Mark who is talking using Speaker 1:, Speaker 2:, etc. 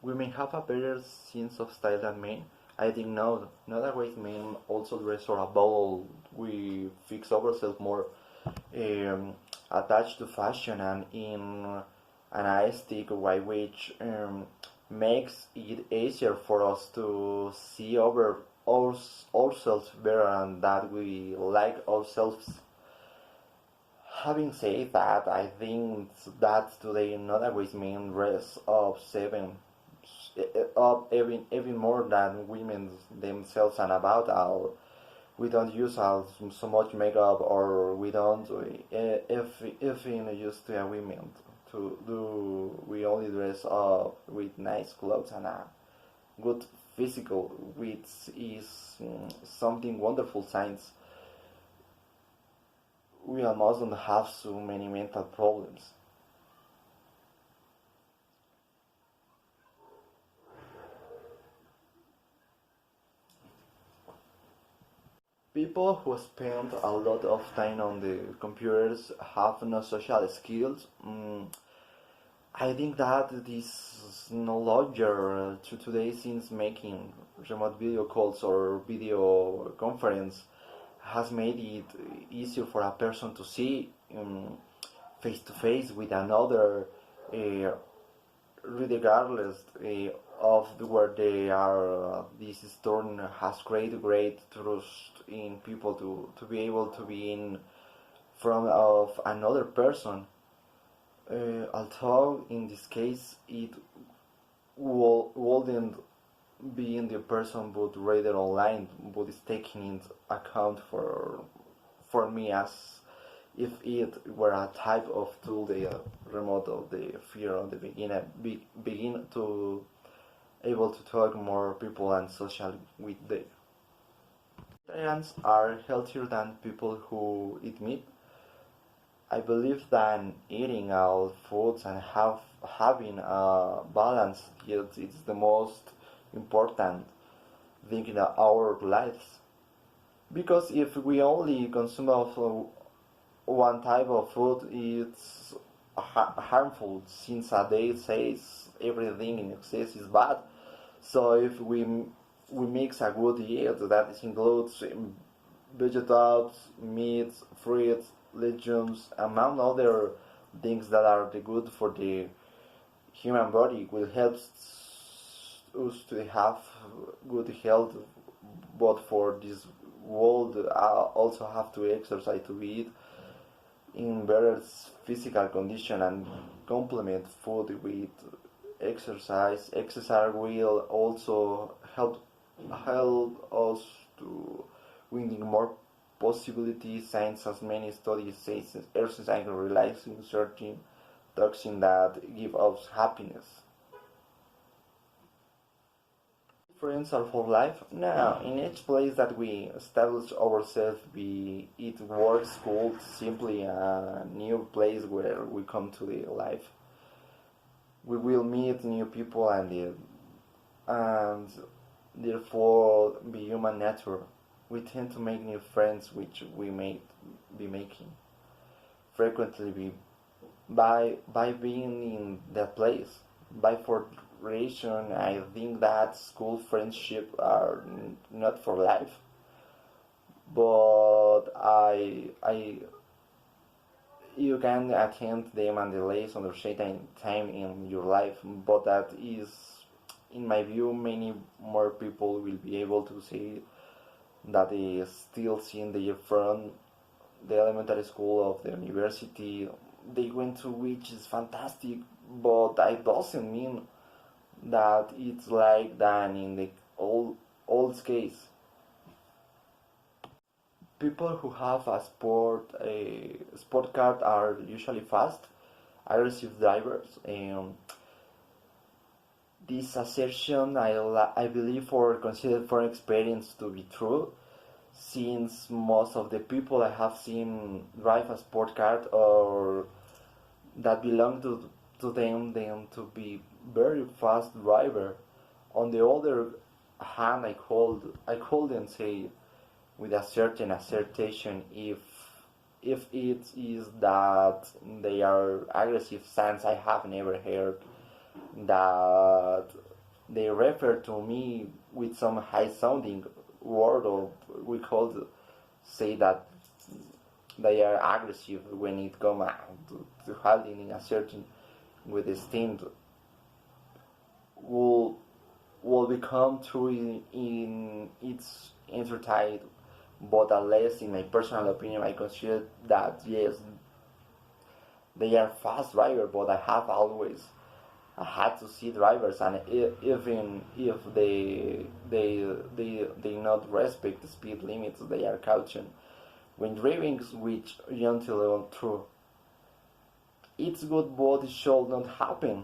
Speaker 1: women have a better sense of style than men. I think no, not always men also dress or above. We fix ourselves more attached to fashion and in an aesthetic way, which makes it easier for us to see ourselves better and that we like ourselves. Having said that, I think that today not always men dress up up even more than women themselves and about our we don't use so much makeup or we don't if in used to a women to do we only dress up with nice clothes and a good physical which is something wonderful signs we almost don't have so many mental problems. People who spend a lot of time on the computers have no social skills. I think that this no longer to today since making remote video calls or video conference has made it easier for a person to see face to face with another uh, regardless of where they are. This storm has great trust in people to be able to be in front of another person. Although in this case it wouldn't be in the person but rather online, but it's taking into account for me as if it were a type of tool the remote of the fear on the beginning begin to able to talk more people and social with the vegetarians are healthier than people who eat meat. I believe that eating all foods and having a balanced diet is the most important thing in our lives. Because if we only consume of one type of food, it's harmful since a day says everything in excess is bad. So if we mix a good diet that includes vegetables, meats, fruits, legumes, among other things that are the good for the human body, will help us to have good health. But for this world, also have to exercise to eat in better physical condition and complement food with exercise. Exercise will also help us to winning more possibilities. Science as many studies say exercise releasing certain toxins that give us happiness. Friends are for life. Now, in each place that we establish ourselves, be it work, school, simply a new place where we come to the life, we will meet new people and therefore be human nature. We tend to make new friends, which we may be making frequently by being in that place. By for reason, I think that school friendship are not for life, but I you can attend them and delays under certain time in your life, but that is, in my view, many more people will be able to see that they still seeing their from the elementary school of the university they went to, which is fantastic, but that doesn't mean that it's like that in the old case. People who have a sport card are usually fast, aggressive drivers. This assertion I believe or considered from experience to be true, since most of the people I have seen drive a sport car or that belong to them to be very fast driver. On the other hand, I couldn't say with a certain assertion if it is that they are aggressive, since I have never heard that they refer to me with some high sounding word, or we could say that they are aggressive when it comes to handling in a certain with esteem will will become true in its entertained, but at least in my personal opinion I consider that yes, they are fast drivers, but I had to see drivers, and even if they not respect the speed limits, they are caution when driving with gentle through. It's good, but it should not happen.